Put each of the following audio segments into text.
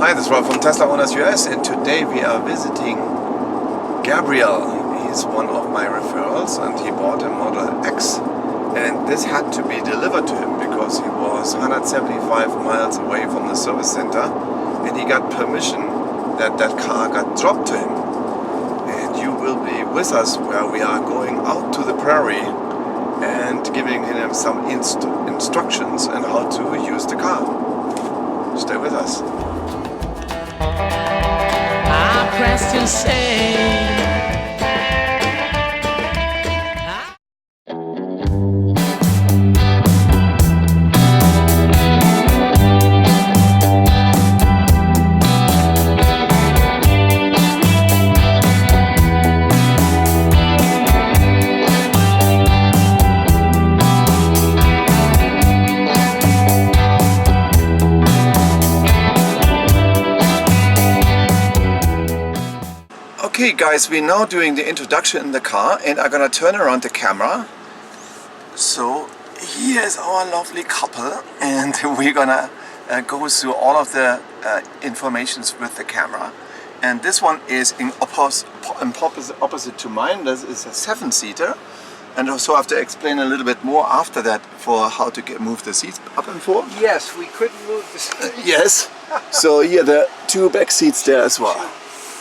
Hi, this is Rob from Tesla Owners US, and today we are visiting Gabriel. He's one of my referrals and he bought a Model X, and this had to be delivered to him because he was 175 miles away from the service center, and he got permission that that car got dropped to him. And you will be with us where we are going out to the prairie and giving him some instructions on how to use the car. Stay with us. I press to say Okay guys, we're now doing the introduction in the car, and I'm gonna turn around the camera. So here is our lovely couple, and we're gonna go through all of the informations with the camera. And this one is in opposite to mine. This is a 7-seater, and also I have to explain a little bit more after that for how to move the seats up and forward. Yes, we couldn't move the seats. Yes, so here the 2 back seats there as well.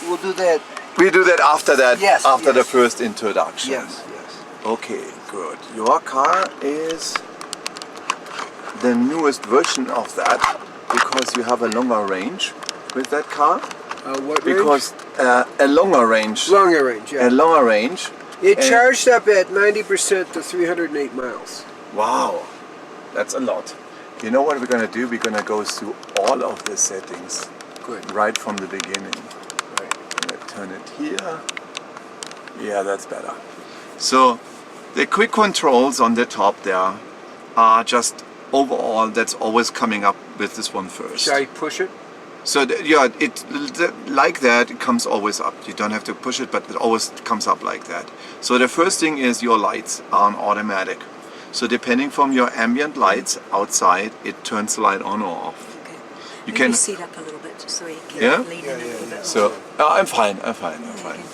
We'll do that. We do that after that, yes, after yes. the first introduction. Yes, yes. Okay, good. Your car is the newest version of that because you have a longer range with that car. What because a longer range. Longer range, yeah. A longer range. It charged up at 90% to 308 miles. Wow, that's a lot. You know what we're going to do? We're going to go through all of the settings. Good. Right from the beginning. Turn it here. Yeah, that's better. So the quick controls on the top there are just overall, that's always coming up with this one first. Should I push it? So yeah, like that, it comes always up. You don't have to push it, but it always comes up like that. So the first thing is your lights are on automatic. So depending from your ambient lights outside, it turns the light on or off. You can seat up a little bit just so you can lean in a little bit. So I'm fine.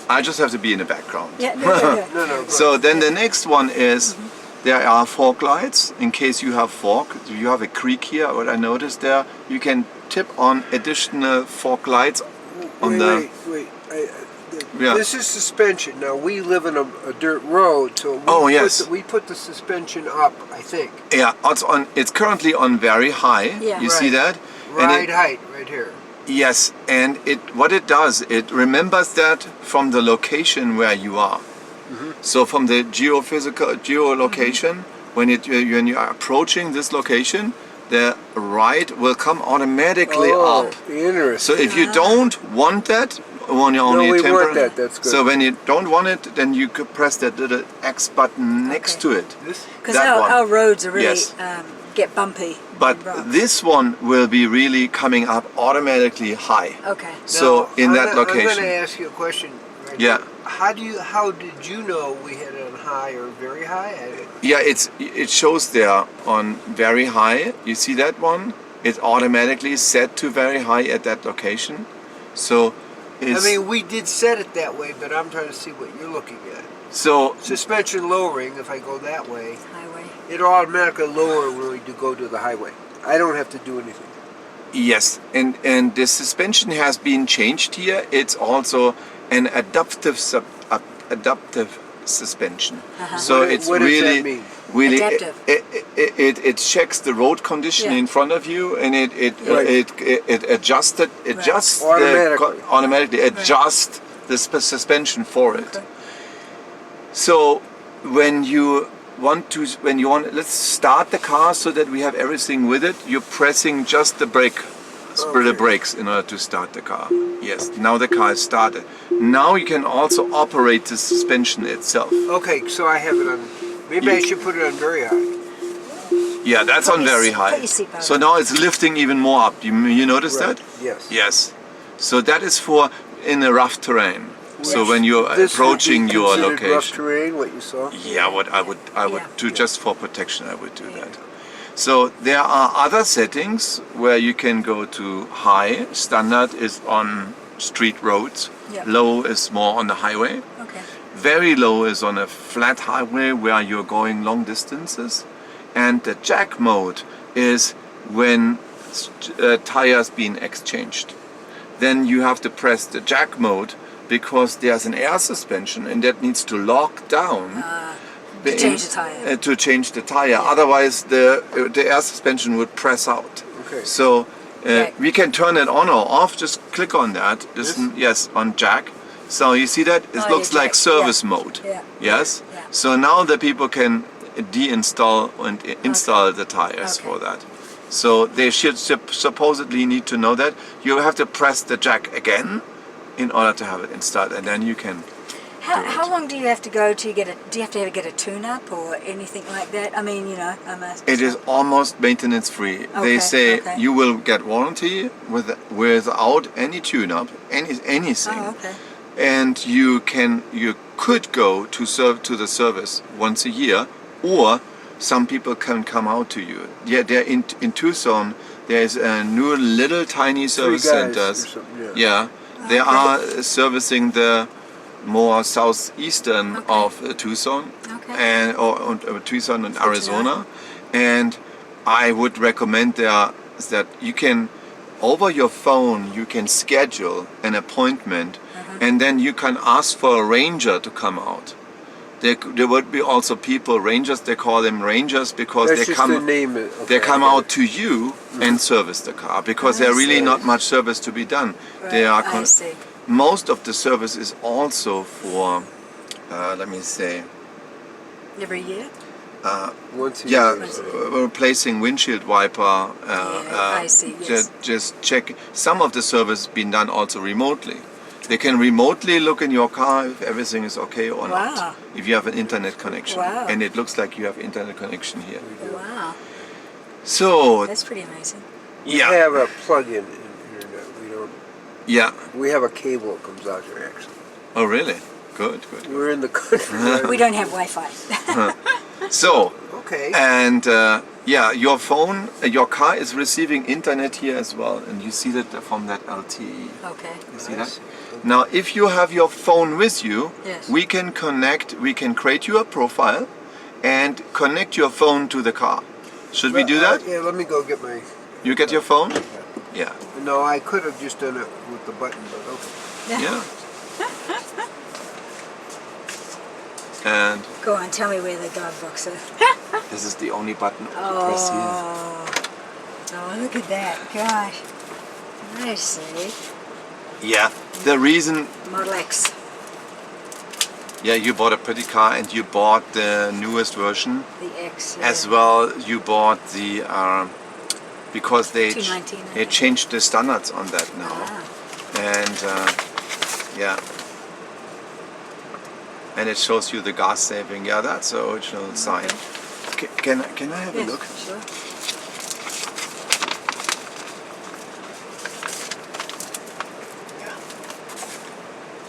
I just have to be in the background. Yeah, No. So then the next one is there are fog lights in case you have fog. You have a creek here. What I noticed there, you can tip on additional fog lights on Wait. This is suspension. Now we live in a dirt road, so we put the suspension up, I think. Yeah, it's currently on very high. Yeah. You see that? Height, right here. Yes, and what it does, it remembers that from the location where you are. So from the geolocation, when you are approaching this location, the right will come automatically up. Interesting. So if you don't want that, when you only we want that. That's good. So when you don't want it, then you could press that little X button next to it. Because our roads are really get bumpy. But this one will be really coming up automatically high. Okay. So now, in that location. I'm going to ask you a question. Right now. How did you know we had it on high or very high? Yeah, it shows there on very high. You see that one? It's automatically set to very high at that location. So we did set it that way, but I'm trying to see what you're looking at. So suspension lowering, if I go that way, highway. It'll automatically lower when we go to the highway. I don't have to do anything. Yes, and the suspension has been changed here. It's also an adaptive suspension. So it's what does that mean? Really adaptive. It checks the road condition in front of you, and it adjusts automatically adjusts the suspension for it. Okay. So when you want, let's start the car so that we have everything with it. You're pressing just the brakes in order to start the car. Yes, now the car is started. Now you can also operate the suspension itself. Okay, so I have it on. Maybe I should put it on very high. Yeah, that's on very high. So now it's lifting even more up. You notice that? Yes. Yes. So that is for in a rough terrain. So when you're approaching your location. Rough terrain, what you saw? Yeah, what I would do just for protection, I would do that. So there are other settings where you can go to high. Standard is on street roads. Yep. Low is more on the highway. Okay. Very low is on a flat highway where you're going long distances. And the jack mode is when tires being exchanged. Then you have to press the jack mode because there's an air suspension and that needs to lock down To change the tire. to change the tire. Otherwise the air suspension would press out. Okay. So Jack. we can turn it on or off. Just click on that. Yes, on jack. So you see that? It looks like jack. service mode. Yeah. Yes? Yeah. So now the people can deinstall and install the tires for that. So they should supposedly need to know that. You have to press the jack again in order to have it installed, and then you can. How long do you have to go to get do you have to get a tune-up or anything like that? I mean, you know, It is almost maintenance free. They say you will get warranty without any tune-up, anything. Oh, okay. And you could go to the service once a year, or some people can come out to you. Yeah, they're in Tucson. There's a new little tiny service centers. Yeah, they are servicing the more southeastern of Tucson, and or Tucson and Arizona. And I would recommend there that you can, over your phone, you can schedule an appointment, and then you can ask for a ranger to come out. There would be also people, rangers, they call them rangers because they come out to you and service the car because there's really not much service to be done. They are most of the service is also for, let me say, every year. Once a year. Replacing windshield wiper. I see. Yes. Just check. Some of the service being done also remotely. They can remotely look in your car if everything is okay or not. If you have an internet connection. And it looks like you have internet connection here. Wow. So that's pretty amazing. We have a plug-in internet. We don't. Yeah. We have a cable that comes out here actually. Oh really? Good. We're in the country. We don't have Wi-Fi. So. Okay. And your phone, your car is receiving internet here as well, and you see that from that LTE. Okay. You see that? Now, if you have your phone with you, yes. we can create you a profile and connect your phone to the car. Should we do that? Yeah, let me go get my... You get your phone? Yeah. No, I could have just done it with the button, but okay. Yeah. And go on, tell me where the glove box is. This is the only button to press here. Oh, look at that. Gosh. I see. Yeah, the reason... Model X. Yeah, you bought a pretty car and you bought the newest version. The X, As well, you bought the... because they changed the standards on that now. And yeah. And it shows you the gas saving. Yeah, that's the original sign. Can I have a look? Sure.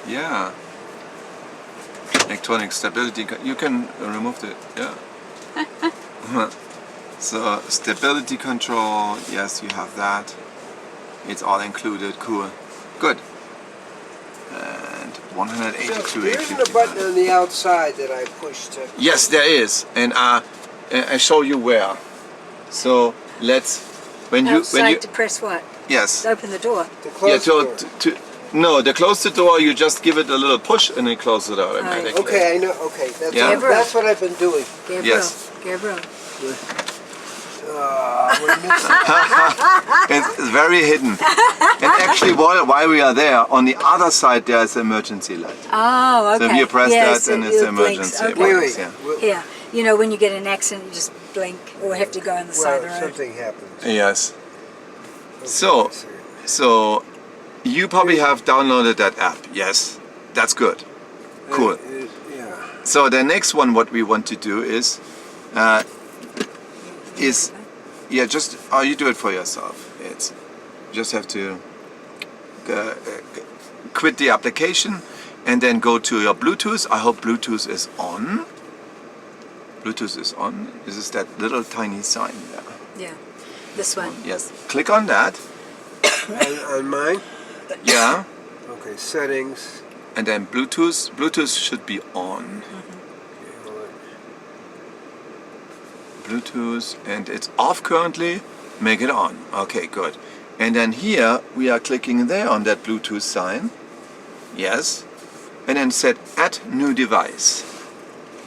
Yeah. Electronic stability. You can remove it. Yeah. So stability control. Yes, you have that. It's all included. Cool. Good. And 182. So there's a button on the outside that I pushed. Yes, there is, and I show you where. So let's when you to press what? Yes. Open the door. To close the door. No, to close the door, you just give it a little push and it closes it automatically. Okay, I know. Okay, that's what I've been doing. Gabriel. Yes. Gabriel. It's very hidden. And actually, while we are there, on the other side there is an emergency light. Oh, okay. So if you press that, then it's emergency. Okay. Wait. Yeah. You know, when you get in an accident, you just blink or have to go on the side of the road. Something happens. Yes. Okay, so you probably have downloaded that app. Yes. That's good. Cool. Yeah. So the next one, what we want to do is just you do it for yourself. It's just have to quit the application and then go to your Bluetooth. I hope Bluetooth is on. Bluetooth is on. This is that little tiny sign there. Yeah. This one. Yes. Click on that. On mine? Yeah. Okay, settings. And then Bluetooth. Bluetooth should be on. Okay, hold on. Bluetooth, and it's off currently. Make it on. Okay, good. And then here we are clicking there on that Bluetooth sign. Yes. And then set add new device.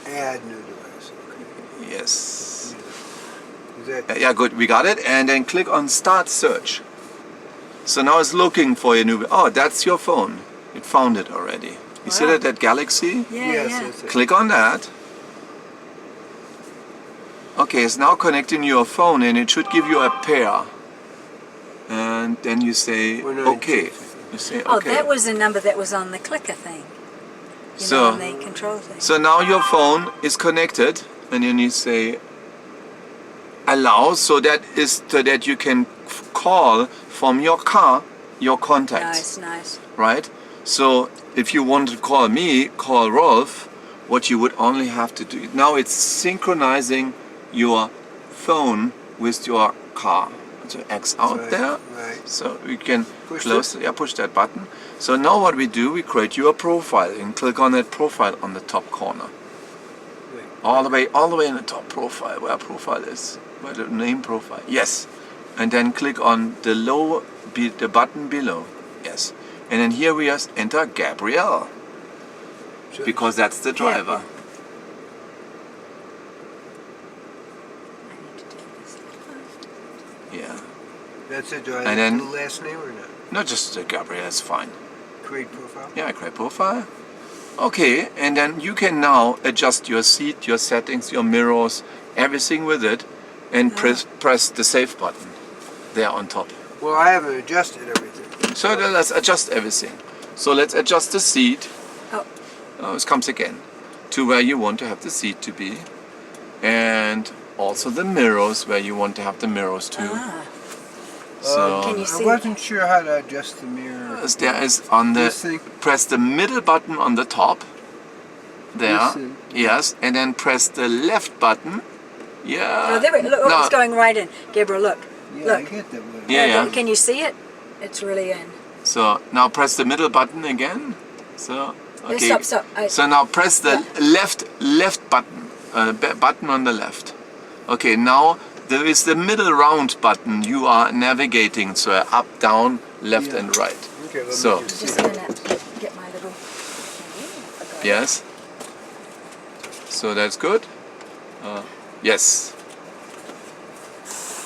Add new device. Okay. Yes. Is that Yeah, good. We got it. And then click on start search. So now it's looking for your new. Oh, that's your phone. It found it already. You see Wow. that Galaxy? Yeah, yes, yeah. that's it. Click on that. Okay, it's now connecting your phone and it should give you a pair. And then you say We're not okay. interested. You say Oh, okay. that was the number that was on the clicker thing. You So- know, on the control thing. So now your phone is connected and then you say allow, so that is so that you can call from your car your contacts. Nice, nice. Right? So if you want to call me, call Rolf, what you would only have to do, now it's synchronizing your phone with your car. So X out Right, there. right. So we can Push close, yeah, push that button. So now what we do, we create your profile and click on that profile on the top corner. Wait. All the way in the top profile, where profile is, where the name profile. Yes. And then click on the the button below. Yes. And then here we just enter Gabrielle, because that's the driver. I need to do this. Yeah. That's it. Do I And have then- to do the last name or not? No, just Gabrielle is fine. Create profile? Yeah, create profile. Okay, and then you can now adjust your seat, your settings, your mirrors, everything with it, and press the save button there on top. Well, I haven't adjusted everything. So then let's adjust everything. So let's adjust the seat. Oh. It comes again to where you want to have the seat to be, and also the mirrors where you want to have the mirrors to. Ah. So Can you I see? wasn't sure how to adjust the mirror. there is on the This thing? press the middle button on the top. There, This thing? yes, and then press the left button. Yeah. Oh, there we look. No. It's going right in. Gabriel, look. Yeah, I Look. get that one. Yeah, yeah. Can you see it? It's really in. So now press the middle button again. So okay. Stop, stop. So now press the left button, button on the left. Okay, now there is the middle round button. You are navigating, so up, down, left, Yeah. and right. Okay, let So- me just Just see. gonna get my little. I forgot. Yes. So that's good. Yes.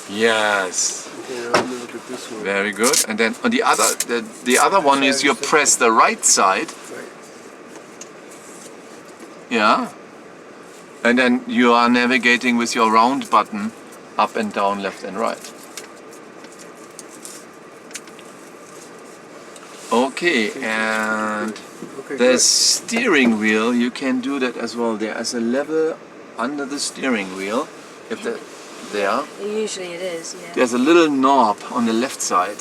Yes. Okay, now let me look at this one. Very good. And then on the other one is you press the right side. Right. Yeah. And then you are navigating with your round button up and down, left and right. Okay, and Okay, the good. steering wheel, you can do that as well. There is a level under the steering wheel. If there, Usually it is, yeah. there's a little knob on the left side.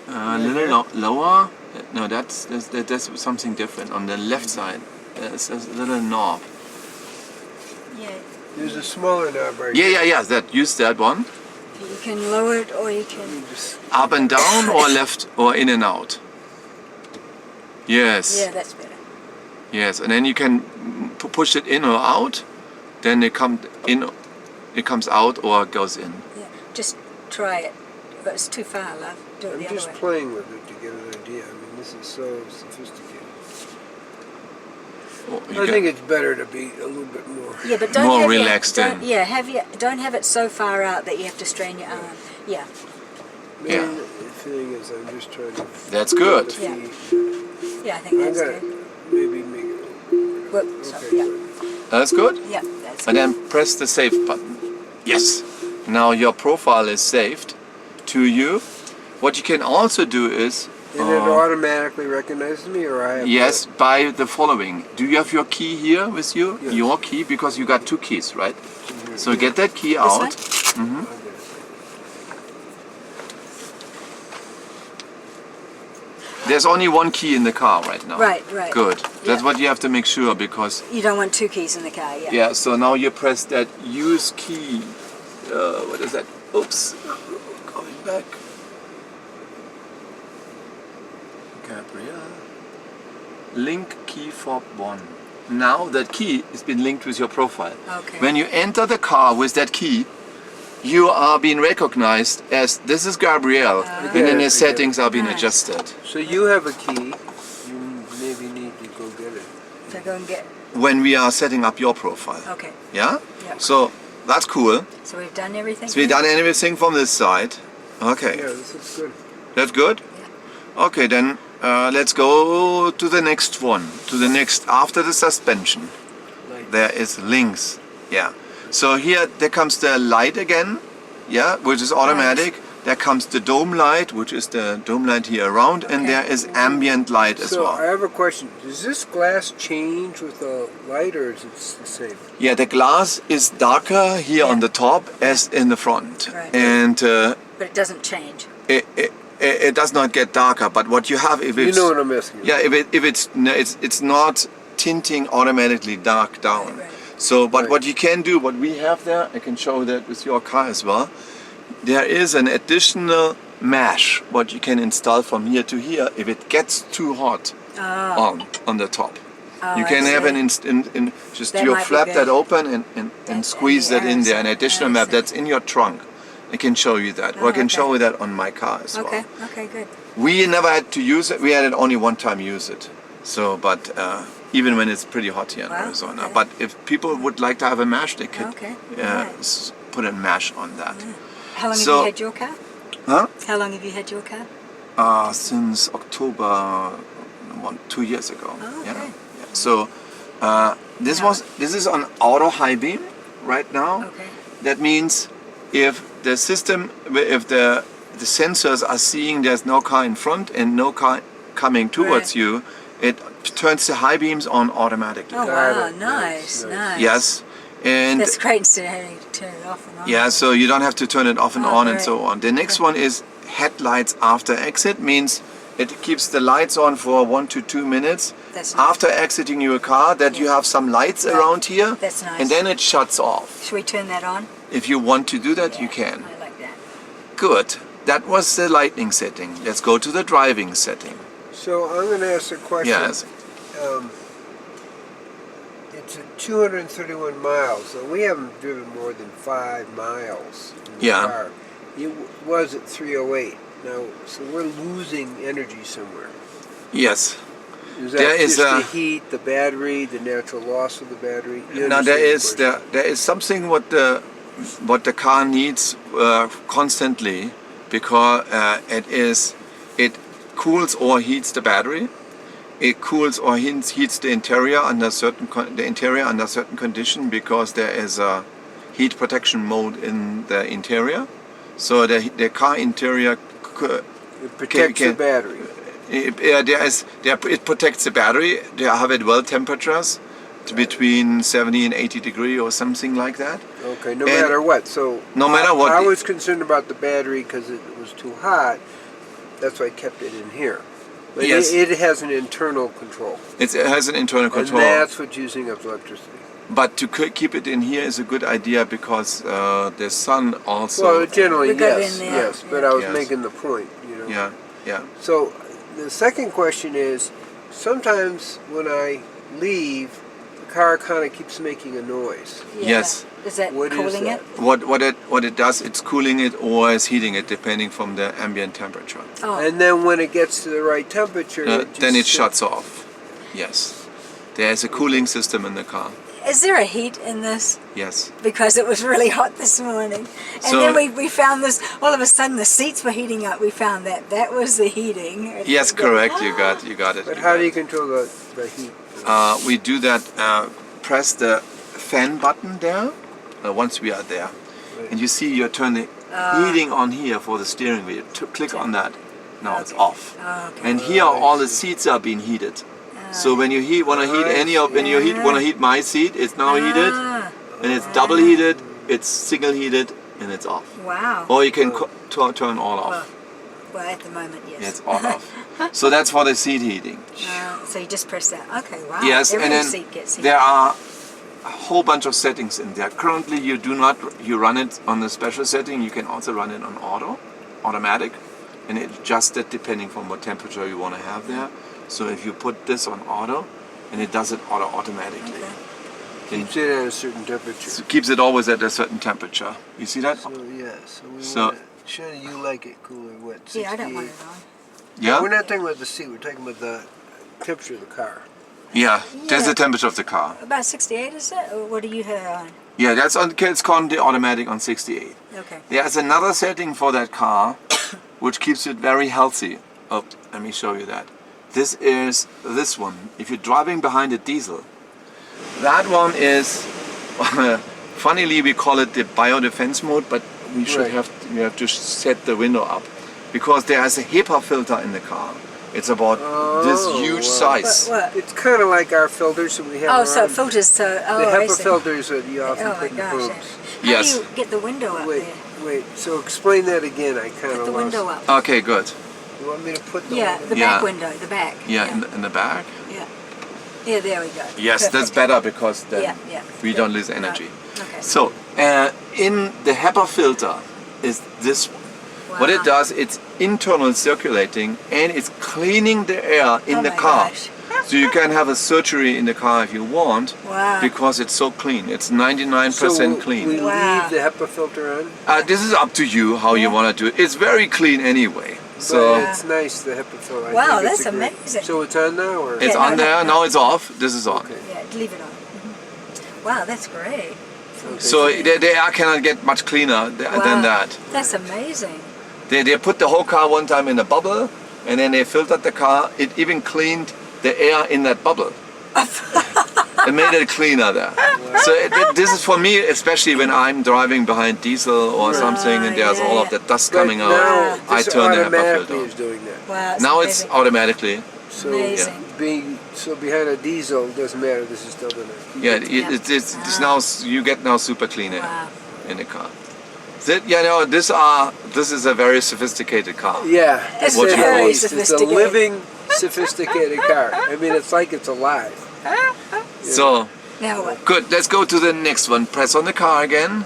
A little lower. No, that's something different. On the left side, there's a little knob. Yeah. There's a smaller knob right Yeah. That use that one. You can lower it or you can. You just Up and down, or left, or in and out. Yes. Yeah, that's better. Yes, and then you can push it in or out. Then it comes in, it comes out or goes in. Yeah. Just try it. But it's too far, love. Do it I'm the other just way. playing with it to get an idea. I mean, this is so sophisticated. Oh, I think it's better to be a little bit more. Yeah, but don't More have relaxed Your, don't, in. yeah, don't have it so far out that you have to strain your arm. Yeah. Maybe Yeah. the thing is, I'm just trying to. That's good. the Yeah. feet. Yeah, I think I that's gotta good. maybe make it. Whoops. Okay, Yeah. good. That's good. Yeah, that's And good. then press the save button. Yes. Now your profile is saved to you. What you can also do is And it automatically recognizes me, or I have yes, by the following. Do you have your key here with you? Yes. Your key, because you got two keys, right? to, So get that key This out. one? Mhm. There's only one key in the car right now. Right, right. Good. That's Yeah. what you have to make sure, because You don't want two keys in the car, yeah. yeah. So now you press that use key. What is that? Oops. Going back. Gabriel. Link key fob 1. Now that key has been linked with your profile. Okay. When you enter the car with that key, you are being recognized as this is Gabriel, and then the settings are being adjusted. So you have a key. You maybe need to go get it. So go and get. When we are setting up your profile. Okay. Yeah? Yeah. So that's cool. So we've done everything. So we've done everything from this side. Okay. Yeah, this looks good. That's good? Yeah. Okay, then let's go to the next one. To the next, after the suspension. There is links. Yeah. So here, there comes the light again. Yeah, which is automatic. Right. There comes the dome light, which is the dome light here around. And there is ambient light as So well. I have a question. Does this glass change with the light, or is it the same? Yeah, the glass is darker here on the top as in the front. Right. And But it doesn't change. it does not get darker, but what you have if it's You know what I'm asking. yeah if it's not tinting automatically dark down. Right. So but Right. what you can do, what we have there, I can show that with your car as well. There is an additional mesh what you can install from here to here if it gets too hot on the top. You can have an just That you might be flap that good. open and squeeze that in there. An additional map that's in your trunk. I can show you that. Or I can show you that on my car as well. Okay. Okay. Good. We never had to use it. We had it only one time use it. So, but even when it's pretty hot here in Wow, Arizona. okay. But if people would like to have a mesh, they could Okay, alright. put a mesh on that. How long have So- you had your car? Huh? How long have you had your car? Since October, 2 years ago. Oh, okay. Yeah. So this is on auto high beam right now. Okay. That means if the system, if the sensors are seeing there's no car in front and no car coming towards Right. you, it turns the high beams on automatically. Oh Got wow! it. Nice, Nice. nice. Yes, and That's great instead of having to turn it off and on. yeah, so you don't have to turn it off and Oh, on and great. so on. The next one is headlights after exit, means it keeps the lights on for 1 to 2 minutes That's nice. after exiting your car, that you have some lights Right. around here, That's nice. and then it shuts off. Should we turn that on? If you want to do that, you can. I like that. Good. That was the lighting setting. Let's go to the driving setting. So I'm going to ask a question. Yes. It's at 231 miles. So we haven't driven more than 5 miles in the Yeah. car. It was at 308. Now, so we're losing energy somewhere. Yes. Is that There is just a- the heat, the battery, the natural loss of the battery? You Now understand the there is something what the car needs constantly, because it cools or heats the battery. It cools or heats the interior under certain condition, because there is a heat protection mode in the interior. So the car interior It protects the battery. it protects the battery. They have at well temperatures to between 70 and 80 degree or something like that. Okay, no And matter what. So no matter what, I was concerned about the battery because it was too hot. That's why I kept it in here. But Yes. it has an internal control. it has an internal control. And that's what's using up electricity. But to keep it in here is a good idea, because the sun also. Well, generally, We got yes, in there, yes. But I was Yes. making the point, you know. Yeah, yeah. So the second question is, sometimes when I leave, the car kind of keeps making a noise. Yeah. Yes. Is that What is cooling that? it? What it does, it's cooling it or it's heating it, depending from the ambient temperature. Oh. And then when it gets to the right temperature, Then it just shuts off. Yes. There is a cooling system in the car. Is there a heat in this? Yes. Because it was really hot this morning. And So- then we found this, all of a sudden the seats were heating up. We found that was the heating. Yes, correct. You got it. But you how got do you it. control the heat? We do that. Press the fan button there. Once we are there, and you see you turn the heating on here for the steering wheel. Click on that. Now it's off. Oh, okay. And here all the seats are being heated. So when you want to heat want to heat my seat, it's now heated, and it's double heated, it's single heated, and it's off. Wow. Or you can turn all off. Well, at the moment, yes. It's all off. So that's for the seat heating. So you just press that. Okay, wow. Yes, Every and then seat gets heated. there are a whole bunch of settings in there. Currently you run it on a special setting. You can also run it on automatic, and it adjusts it depending from what temperature you want to have there. So if you put this on auto, and it does it automatically. Okay. Keeps it at a certain temperature. So it keeps it always at a certain temperature. You see that? So yeah, so we So- want it. Shani, you like it cooler, what? 68? Yeah, I don't want it on. Yeah? We're not talking about the seat, we're talking about the temperature of the car. Yeah, that's Yeah. the temperature of the car. About 68, is it? Or what do you have on? Yeah, that's on. It's called the automatic on 68. Okay. There's another setting for that car, which keeps it very healthy. Oh, let me show you that. This is this one. If you're driving behind a diesel, that one is. Funnily, we call it the biodefense mode, but we should Right. have to set the window up because there is a HEPA filter in the car. It's about this huge size. What? It's kind of like our filters that we have. Oh, so around. it filters so. The Oh, I HEPA see. filters that you often Oh my put in gosh. booms. How Yes. do you get the window up Wait, there? wait. So explain that again. I kind Put of the lost. window up. Okay, good. You want me to put the Yeah, window? the Yeah. back window, the back. Yeah, in the back. Yeah. Yeah, there we go. Yes, that's Perfect. better because then Yeah. we don't lose energy. Okay. So, in the HEPA filter is this one. What it Wow. does, it's internal circulating and it's cleaning the air in Oh the my car. gosh. So you can have a surgery in the car if you want, Wow. because it's so clean. It's 99% So clean. we Wow. leave the HEPA filter on. This is up to you how you Yeah. want to do it. It's very clean anyway. But So it's nice, the HEPA filter. I Wow, think it's that's a great- amazing. So it's on now, or? it's Yeah, on no, there, no. now it's off. This is on. Okay. Yeah, leave it on. Mhm. Wow, that's great. Okay. So the air cannot get much cleaner than Wow. that. That's amazing. They put the whole car one time in a bubble, and then they filtered the car. It even cleaned the air in that bubble. It made it cleaner there. So this is for me, especially when I'm driving behind diesel or something, and there's yeah, all of yeah. that dust But coming now out. I this turn the HEPA automatically filter is on. doing that. Wow. Now it's amazing. automatically. So Amazing. so behind a diesel doesn't matter. This is still gonna. keep Yeah, it- it's now you get now super clean air Wow. in the car. This is a very sophisticated car. Yeah, It's to say the very least. It's a sophisticated. living, sophisticated car. I mean, it's like it's alive. So Now what? good. Let's go to the next one. Press on the car again,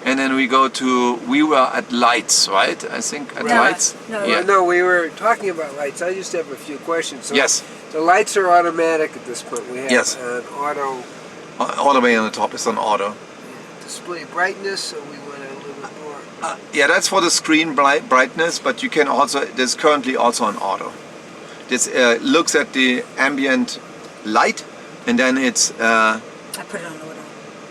and then we go to. We were at lights, right? I think at No, lights. no. Yeah. No, we were talking about lights. I just have a few questions. So Yes. The lights are automatic at this point. We have Yes. an auto All the way on the top is on auto. display brightness, so we want a little bit more. Yeah, that's for the screen brightness, but you can also. This is currently also on auto. This looks at the ambient light, and then it's. I put it on auto.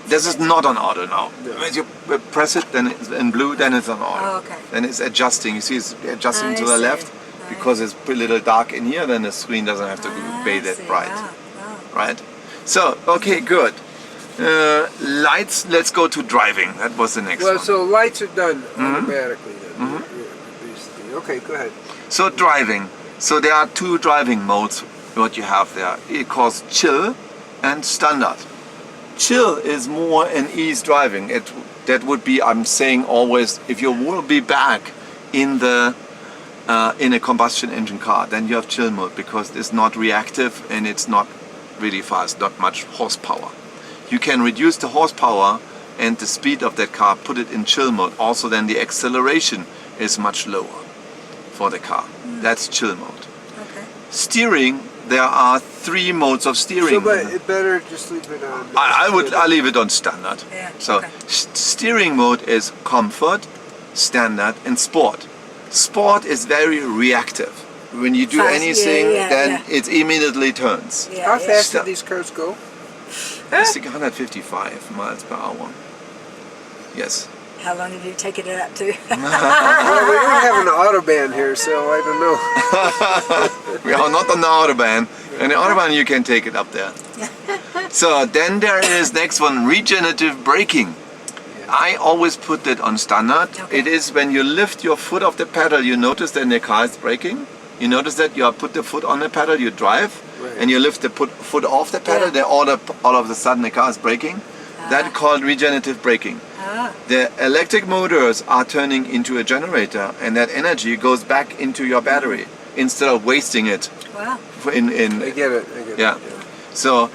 This is not on auto now. No. When you press it, then it's in blue, then it's on auto. Oh, okay. Then it's adjusting. You see, it's adjusting I to the see. left because it's a little dark in here. Then the screen doesn't have to be that bright, Wow. Wow. right? So, okay, good. Lights. Let's go to driving. That was the next Well, one. so lights are done automatically then. Basically. Okay, go ahead. So driving. So there are two driving modes. What you have there. It calls chill and standard. Chill is more an ease driving. That would be, I'm saying always, if you will be back in the in a combustion engine car, then you have chill mode because it's not reactive and it's not really fast, not much horsepower. You can reduce the horsepower and the speed of that car, put it in chill mode. Also, then the acceleration is much lower for the car. That's chill mode. Okay. Steering, there are three modes of steering. So, but it better just leave it on. I leave it on standard. Yeah, So okay. steering mode is comfort, standard, and sport. Sport is very reactive. When you do Fast, anything, yeah, then yeah. it immediately turns. Yeah, How yeah. fast do Stop. these cars go? I think 155 miles per hour. Yes. How long have you taken it up to? Well, we don't have an autobahn here, so I don't know. We are not on the Autobahn. And the Autobahn you can take it up there. So then there is next one, regenerative braking. I always put it on standard. Okay. It is when you lift your foot off the pedal, you notice that the car is braking. You notice that you put the foot on the pedal, you drive, Right. and you lift the foot off the pedal, Yeah. then all of a sudden the car is braking. That's called regenerative braking. Ah. The electric motors are turning into a generator, and that energy goes back into your battery instead of wasting it Wow. in I get it. I get yeah. it. So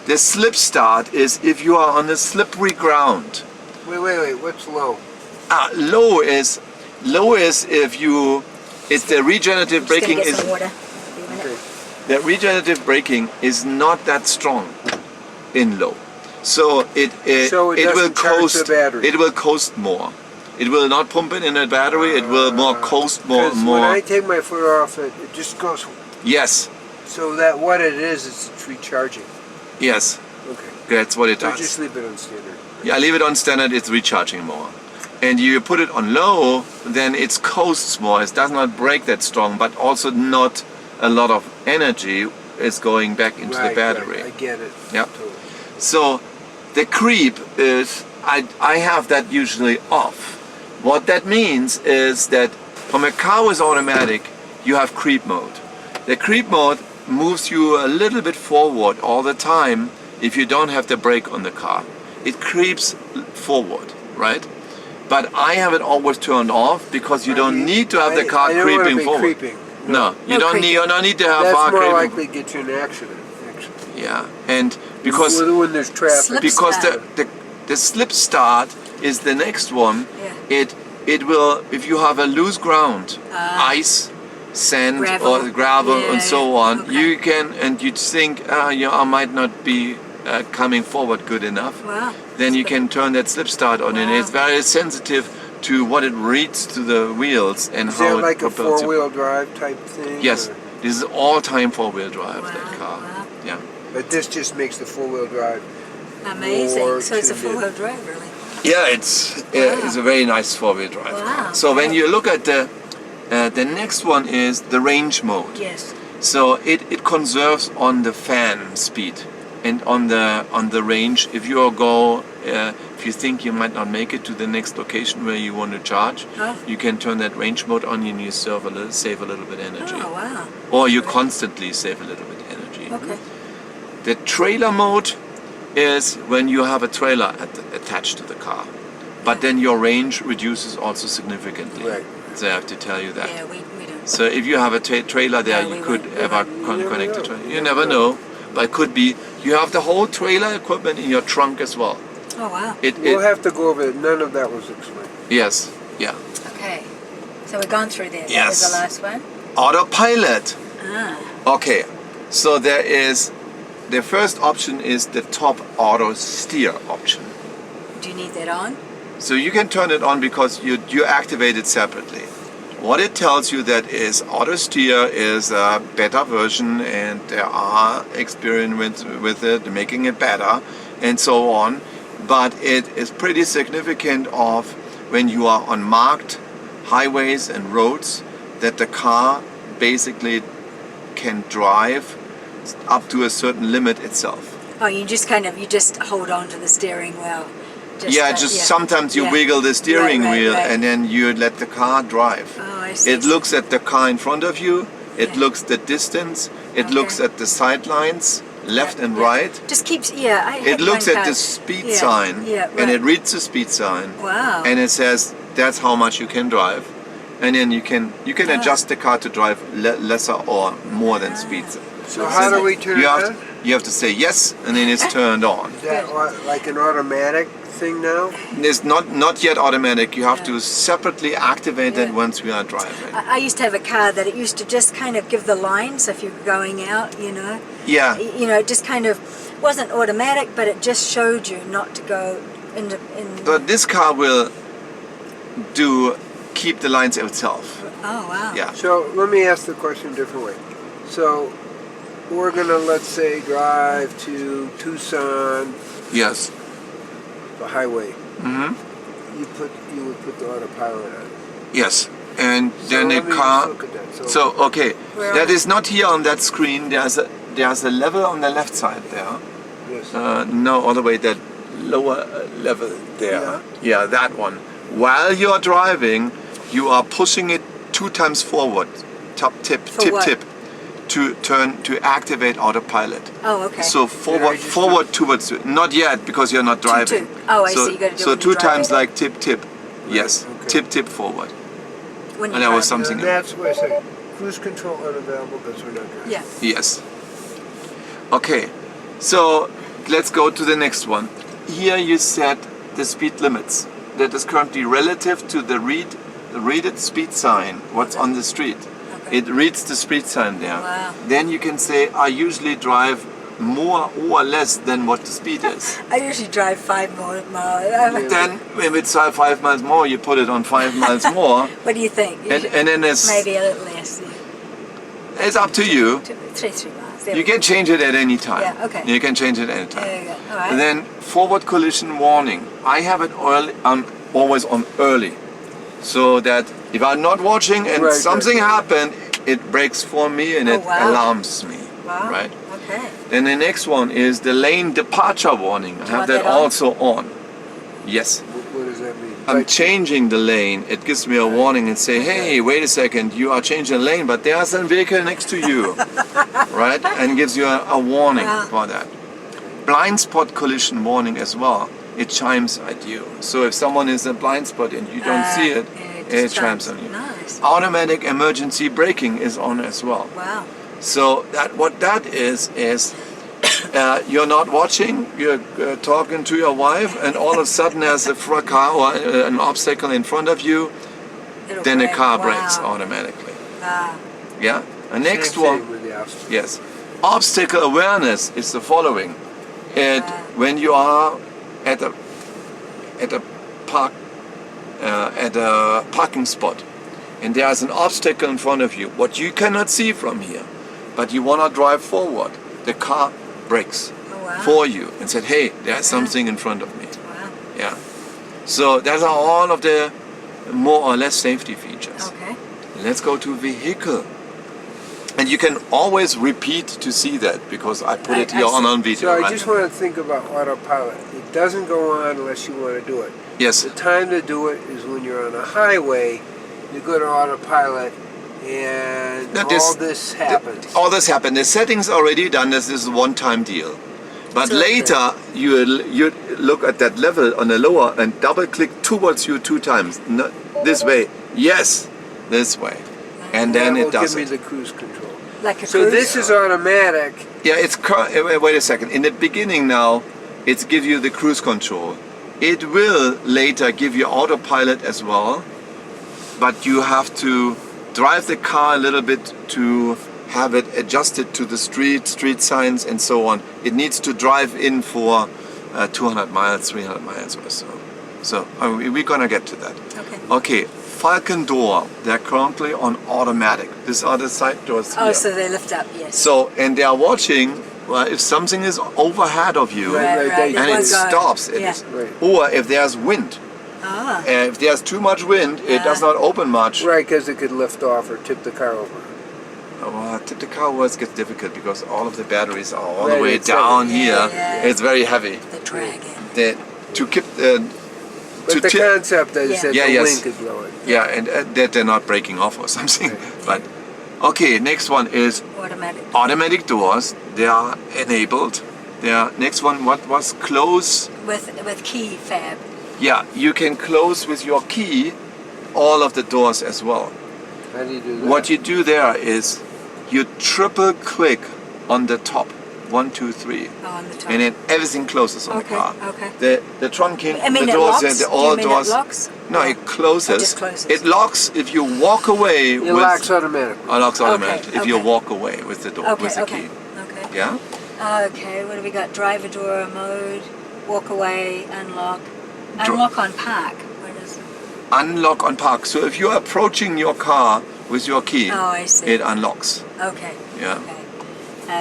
The slip start is if you are on a slippery ground. Wait. What's low? Low is if you. It's the regenerative braking Get is. some water. Okay. The regenerative braking is not that strong in low, so it will doesn't charge coast. the battery. It will coast more. It will not pump it in a battery. It will more coast more. 'Cause when I take my foot off it, it just goes. Yes. So that what it is, it's recharging. Yes. Okay. That's what it So does. just leave it on standard. Yeah, leave it on standard. It's recharging more. And you put it on low, then it coasts more. It does not brake that strong, but also not a lot of energy is going back into the battery. Right. I get it. Yeah. Totally. So the creep is, I have that usually off. What that means is that from a car with automatic, you have creep mode. The creep mode moves you a little bit forward all the time if you don't have the brake on the car. It creeps forward, right? But I have it always turned off because you don't need to have the car I don't creeping wanna be forward. Creeping. No, you don't need to have That's car more creeping. likely to get you in an accident. Actually. Yeah, and because when there's traffic. Slip because start. the slip start is the next one. Yeah. It will, if you have a loose ground, ice, sand Gravel. or gravel Yeah, and so on, okay. you can, and you think, I might not be coming forward good enough. Wow. Then you can turn that slip start on, and Wow. it's very sensitive to what it reads to the wheels and Is how that it like a propels you. four-wheel drive type thing? Yes, or- this is all-time four-wheel drive, that Wow, car. wow. Yeah. But this just makes the four-wheel drive. Amazing. More So it's a tuned in. four-wheel drive, really. Yeah, it's a very nice four-wheel drive Wow. car. So when you look at the next one is the range mode. Yes. So it conserves on the fan speed and on the range. If you go, if you think you might not make it to the next location where you want to charge, you can turn that range mode on and you save a little bit energy. Oh, wow. Or you constantly save a little bit energy. Okay. The trailer mode is when you have a trailer attached to the car, but then your range reduces also significantly. Right. So I have to tell you that. Yeah, we don't. So if you have a trailer there, No, we you could won't. ever never connect the know. trailer. You never know, but it could be you have the whole trailer equipment in your trunk as well. Oh, wow. We'll have to go over it. None of that was explained. Yes, yeah. Okay. So we've gone through there. Yes. That was the last one. Autopilot. Ah. Okay, so there is the first option is the top auto steer option. Do you need that on? So you can turn it on because you activate it separately. What it tells you that is auto steer is a better version and there are experiments with it making it better and so on. But it is pretty significant of when you are on marked highways and roads that the car basically can drive up to a certain limit itself. Oh, you just hold on to the steering wheel. Sometimes you wiggle the steering wheel right. and then you let the car drive. Oh, I see. It looks at the car in front of you, it Yeah. looks the distance, it Okay. looks at the sidelines, left and Yeah. right. Just keeps, It looks at the speed sign and it reads the speed sign. Wow. And it says that's how much you can drive. And then you can adjust the car to drive lesser or more than speed. So how do we turn it on? You have to say yes and then it's turned on. Is that like an automatic thing now? It's not yet automatic. You have Yeah. to separately activate it Yeah. once we are driving. I used to have a car that it used to just kind of give the lines if you're going out, Yeah. it just kind of wasn't automatic, but it just showed you not to go in. But this car will keep the lines itself. Oh, wow. Yeah. So let me ask the question a different way. So we're gonna, let's say, drive to Tucson, Yes. the highway. Hmm. You would put the autopilot on. Yes. And then so the let me car. just look at that. So okay, Where that are is not here on that screen. There's a level on the left side there. yes. No, all the way that lower level there. Yeah, that one. While you are driving, you are pushing it 2 times forward. Tip, what? to activate autopilot. Oh, okay. So forward towards it. Not yet because you're not driving. Oh, I see. You gotta do it So when 2 you're times driving. like tip. Yes, Okay. tip forward. When And you're that was driving. something. And that's what I say. Cruise control unavailable because we're not driving. Yeah. Yes. Okay, so let's go to the next one. Here you set the speed limits. That is currently relative to the readed speed sign, what's on the street. Okay. It reads the speed sign there. Wow. Then you can say, I usually drive more or less than what the speed is. I usually drive 5 more miles. Then if it's 5 miles more, you put it on 5 miles more. What do you think? And then it's, Maybe a little less. Yeah. it's up to you. 3 miles. There You we go. can change it at any time. Yeah, okay. You can change it at any time. There you go. All right. And then forward collision warning. I have it early, always on early. So that if I'm not watching and something happened, it breaks for me and it alarms me. Wow. Right? Okay. Then the next one is the lane departure warning. I have that also on. Yes. What does that mean? I'm changing the lane. It gives me a warning and say, hey, wait a second, you are changing the lane, but there's a vehicle next to you. Right? And gives you a warning for that. Blind spot collision warning as well. It chimes at you. So if someone is in a blind spot and you don't see it, it chimes on you. Nice. Automatic emergency braking is on as well. Wow. So what that is you're not watching, you're talking to your wife, and all of a sudden there's a car or an obstacle in front of you, then the car brakes automatically. Wow. Yeah? The next Same one, thing with the obstacle. yes. Obstacle awareness is the following. When you are at a parking spot, and there's an obstacle in front of you, what you cannot see from here, but you want to drive forward, the car brakes for you and said, hey, there's something in front of me. Wow. Yeah. So those are all of the more or less safety features. Okay. Let's go to vehicle. And you can always repeat to see that because I put it here on video. So I just want to think about autopilot. It doesn't go on unless you want to do it. Yes. The time to do it is when you're on a highway, you go to autopilot, and all this happens. All this happened. The settings already done. This is a one-time deal. But later you look at that level on the lower and double-click towards you 2 times. No, this way. Yes, this way. And then it does give me it. the cruise control. Like a So cruise? this is automatic. Yeah, it's wait a second. In the beginning now, it's give you the cruise control. It will later give you autopilot as well, but you have to drive the car a little bit to have it adjusted to the street signs and so on. It needs to drive in for 200 miles, 300 miles or so. So we're gonna get to that. Okay. Okay, Falcon door. They're currently on automatic. These are the side doors here. Oh, so they lift up, yes. So, and they are watching, well, if something is overhead of you Right. and it stops, or if there's wind. If there's too much wind, it does not open much. Right, because it could lift off or tip the car over. Well, tip the car always gets difficult because all of the batteries are all the way down here. It's very heavy. The dragon. To keep But the concept is that the wind could blow it. Yeah, and that they're not breaking off or something. But okay, next one is automatic doors. They are enabled. Next one, what was close? With key fab. Yeah, you can close with your key all of the doors as well. How do you do that? What you do there is you triple click on the top. 1, 2, 3. Oh, on the top. And then everything closes on the car. Okay. The trunking, I mean, the doors, locks? all Do you mean doors. it locks? No, it closes. It just closes. It locks if you walk away. It locks automatically. It locks automatically if you walk away with the door, with the key. Okay. Yeah. Okay. What do we got? Driver door mode. Walk away. Unlock. Unlock on park. What is it? Unlock on park. So if you're approaching your car with your key, I see. it unlocks. Okay. Yeah. Okay.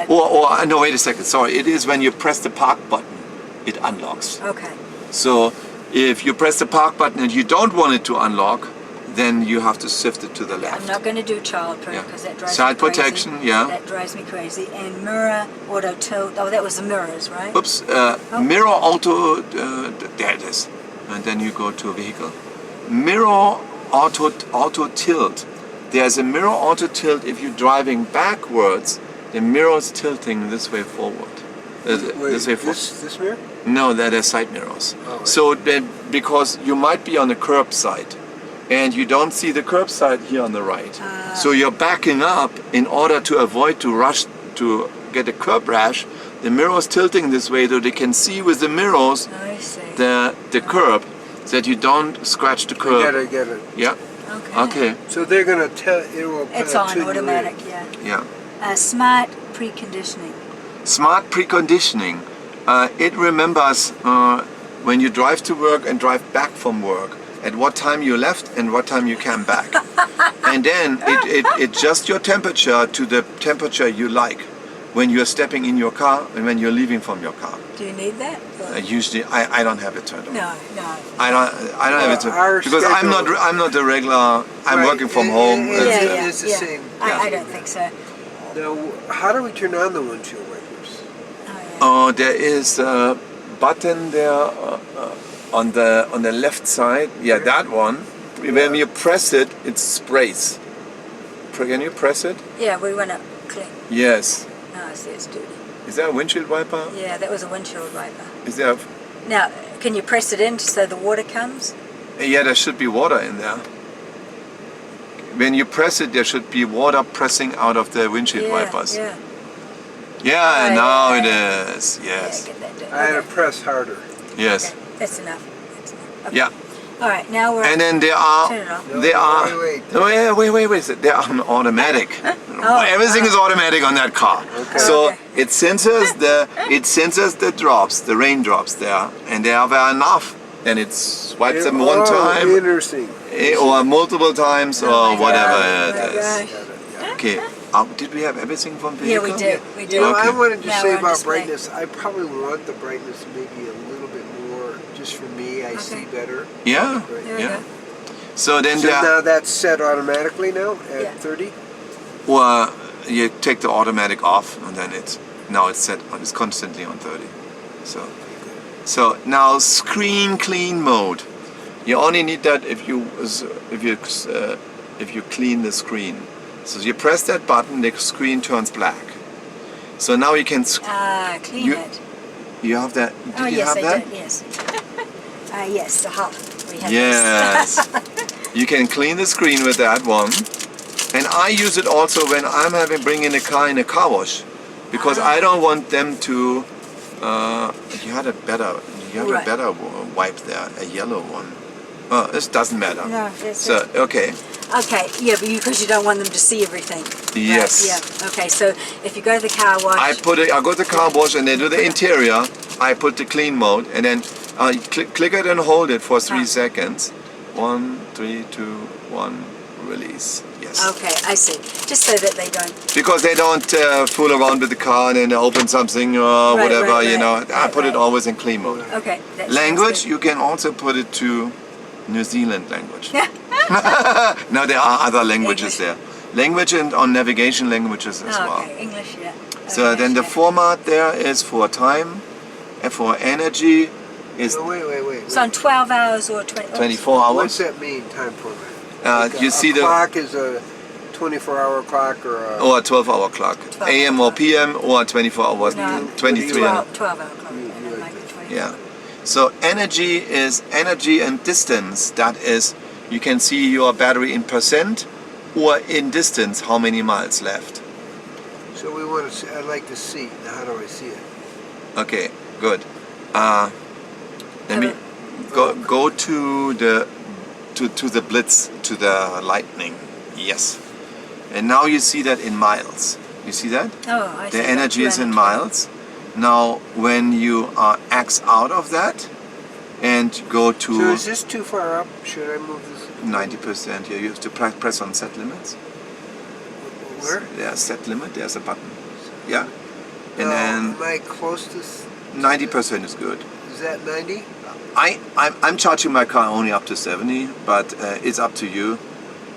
Or no, wait a second. Sorry, it is when you press the park button, it unlocks. Okay. So if you press the park button and you don't want it to unlock, then you have to shift it to the left. I'm not going to do childproof because that drives Side me crazy. protection, yeah. That drives me crazy. And mirror, auto tilt. Oh, that was the mirrors, right? Oops. Mirror auto. There it is. And then you go to vehicle. Mirror auto tilt. There's a mirror auto tilt if you're driving backwards. The mirror is tilting this way forward. This way forward. This mirror? No, that are side mirrors. Oh, right. So because you might be on the curb side and you don't see the curb side here on the right. So you're backing up in order to avoid to rush to get a curb rash, the mirrors tilting this way so they can see with the mirrors I see. the curb, so that you don't scratch the curb. I get it. Yeah. Okay. So they're gonna tell it will. It's on automatic, yeah. Yeah. Smart preconditioning. Smart preconditioning. It remembers when you drive to work and drive back from work, at what time you left and what time you came back. And then it adjusts your temperature to the temperature you like when you're stepping in your car and when you're leaving from your car. Do you need that? Usually, I don't have it turned on. No. I don't have it turned on because I'm not a regular. I'm working from home. It's the same. I don't think so. Now, how do we turn on the windshield wipers? There is a button there on the left side. Yeah, that one. When you press it, it sprays. Can you press it? Yeah, we want to clean. Yes. No, I see it's dirty. Is that a windshield wiper? Yeah, that was a windshield wiper. Is there? Now, can you press it in so the water comes? Yeah, there should be water in there. When you press it, there should be water pressing out of the windshield wipers. Yeah. Yeah, now it is. Yes. Yeah, get that done. I had to press harder. Yes. Okay, that's enough. Okay. Yeah. All right, now we're. And then there Turn it are off. Wait. They're automatic. Oh, Everything is automatic on that car. Okay. So Okay. it senses the drops, the raindrops there, and they are there enough. Then it swipes them one time, Interesting. or multiple times, Oh or my whatever God. it is. Gosh. Okay. Did we have everything from Yeah, vehicle? we do. We do. You know, Okay. I wanted to Now say we're on about display. brightness. I probably want the brightness maybe a little bit more, just for me. I see better. Yeah. There we Yeah. go. So then So there. now that's set automatically now at Yeah. 30. Or you take the automatic off, and then it's set. It's constantly on 30. So now screen clean mode. You only need that if you clean the screen. So you press that button, the screen turns black. So now you can. Clean You- it. You have that. Oh, Did you yes, have I that? did. Yes. Yes, the hub. We have Yes. You can clean the screen with that one. And I use it also when I'm bringing a car in a car wash, because I don't want them to. You had a better wipe there, a yellow one. Oh, this doesn't matter. No, that's So okay. Okay, yeah, but because you don't want them to see everything. Yes. Right, yeah. Okay, so if you go to the car wash. I go to the car wash and they do the interior. I put the clean mode and then click it and hold it for 3 seconds. 1, 3, 2, 1, release. Yes. Okay, I see. Just so that they don't. Because they don't fool around with the car and then open something or whatever, right, you know. I right, put it right. always in clean mode. Okay. That sounds Language, good. you can also put it to New Zealand language. Now there are other languages there. Language and on navigation languages as well. Okay, English, yeah. So Okay, then the yeah. format there is for time and for energy is No, wait. So on 12 hours or 20. 24 What's hours. that mean, time format? You see a the clock is a 24-hour clock or a... or a 12-hour clock, 12 AM or PM or 24 hours, No, 23 hours. 12 hour clock. And then make it 24. Yeah. So energy is energy and distance. That is, you can see your battery in percent or in distance, how many miles left. So we want to see, I'd like to see. Now, how do I see it? Okay, good. Let me go to the blitz, to the lightning. Yes. And now you see that in miles. You see that? Oh, I see. The energy is in miles. Now, when you are X out of that and go to So is this too far up? Should I move this? 90%, you have to press on set limits. Where? Yeah, set limit, there's a button. Yeah. And Am then I close to... 90% is good. Is that 90? I'm charging my car only up to 70, but it's up to you.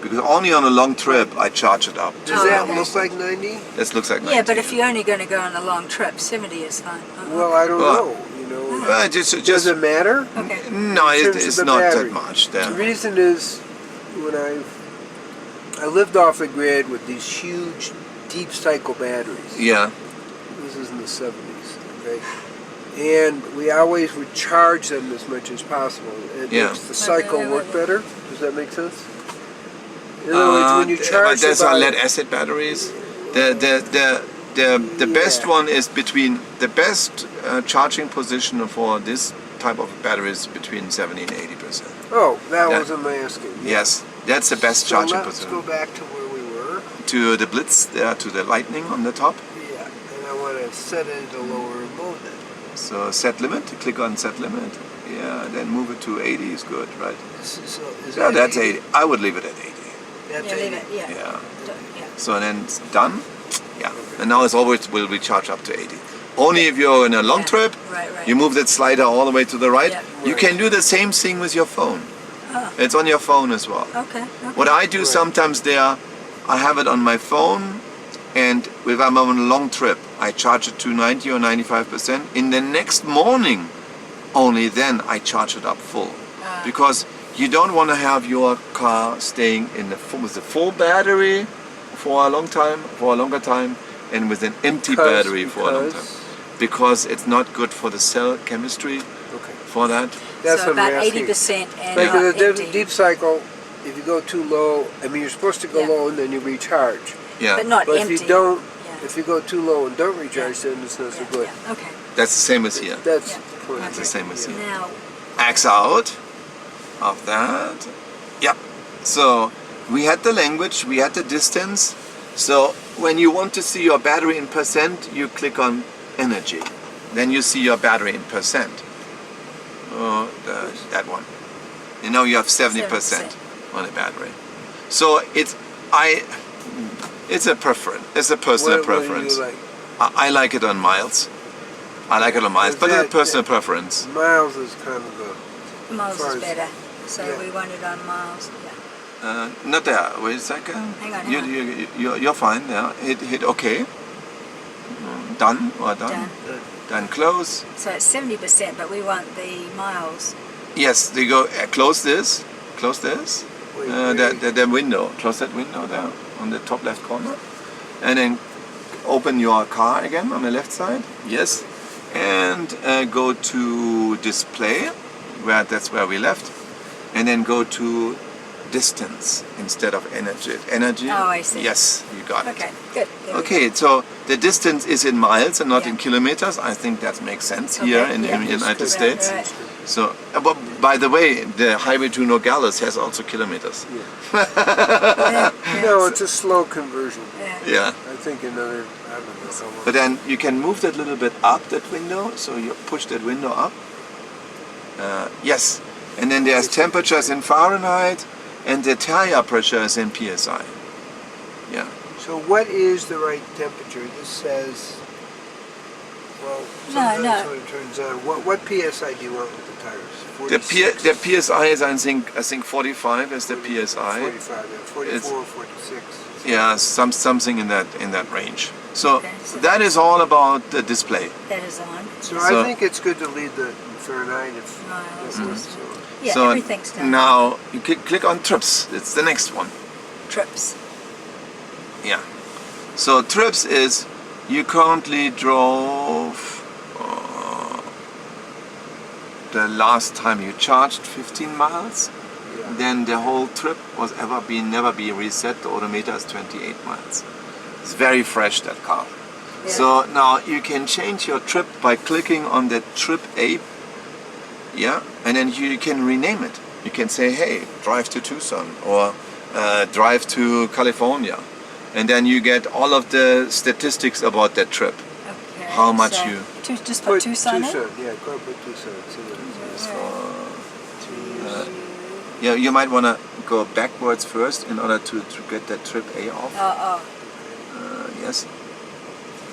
Because only on a long trip I charge it up. Does that look like 90? This looks like 90. Yeah, but if you're only going to go on a long trip, 70 is fine. Well, I don't Well, know. You know, just does it matter? Okay. no, in terms it's of the not battery? that much. The There. reason is when I lived off the grid with these huge deep cycle batteries. Yeah. This is in the 70s, okay? And we always would charge them as much as possible. It Yeah. makes the cycle work better. Does that make sense? In other words, when you But charge there's about lead acid batteries. the best one is between the best charging position for this type of battery is between 70 and 80%. Oh, that wasn't my asking. Yes, that's the best charging let's position. go back to where we were. To the Blitz, there, to the Lightning on the top. Yeah, and I want to set it at a lower mode then. So set limit, click on set limit. Yeah, then move it to 80 is good, right? Yeah, that's 80. I would leave it at 80. That's Yeah, 80. leave it. Yeah. Yeah. Yeah. So then it's done. Yeah. And now it's always will be charged up to 80. Only if you're in a long Yeah. trip, Right. you move that slider all the way to the right. Yeah. You can do the same thing with your phone. Oh. It's on your phone as well. Okay. What I do sometimes there, I have it on my phone, and if I'm on a long trip, I charge it to 90 or 95%. In the next morning, only then I charge it up full. Because you don't want to have your car staying in with a full battery for a longer time, and with an empty battery for a long time. Because it's not good for the cell chemistry for that. That's so what about I'm asking. 80% and Like not the empty. deep cycle, if you go too low, I mean you're supposed to go Yeah. low and then you recharge. Yeah, But not But empty. if you don't, Yeah. if you go too low and don't recharge, then it's not so Yeah, good. yeah. Okay. that's the same as here. That's Yeah. the point. It's the same as here. Now, X out of that. Yep. So we had the language, we had the distance. So when you want to see your battery in percent, you click on energy. Then you see your battery in percent. Oh, that one. You know you have 70% on the battery. So it's a preference. It's a personal What do preference. you like? I like it on miles. I like it on miles, Is but it's a that- personal preference. Miles is kind of miles far is as- better. So yeah. we want it on miles. Yeah. Not there. Wait a second. Hang on. You're fine. Yeah. Hit OK. Done or done. Done. Done. Close. So it's 70%, but we want the miles. Yes. They go. Close this. Close this. Wait, The window. Close that window there on the top left corner, and then open your car again on the left side. Yes. And go to display. That's where we left, and then go to distance instead of energy. Energy. Oh, I see. Yes, you got it. Okay, good. There we Okay, so the distance is in miles and not Yeah. in kilometers. I think that makes sense Okay, here in yeah. the United Right, States. right. So, but by the way, the highway to Nogales has also kilometers. go. Yeah, no, it's a slow conversion. yeah. Yeah. I think another, I don't know how much. But then you can move that little bit up, that window, so you push that window up. Yes, and then there's temperatures in Fahrenheit, and the tire pressure is in PSI. Yeah. So what is the right temperature? This says, well, sometimes no. when it turns on, what PSI do you want with the tires? The 46? PSI is I think 45 is the PSI. 45, yeah, 44, 46. Yeah, something in that range. So Okay, so that is all about the display. That is on. So So- I think it's good to leave the Fahrenheit if Miles. so. Yeah, so everything's done. now you click on trips. It's the next one. Trips. Yeah. So trips is you currently drove the last time you charged 15 miles. Yeah. Then the whole trip was never be reset. The odometer is 28 miles. It's very fresh, that car. Yeah. So now you can change your trip by clicking on the trip app. Yeah, and then you can rename it. You can say, hey, drive to Tucson or drive to California. And then you get all of the statistics about that trip. Okay. How much so you- just put Tucson in? Yeah, go put Tucson. See what it says. Yeah, you might want to go backwards first in order to get that trip A off. Oh, Yes.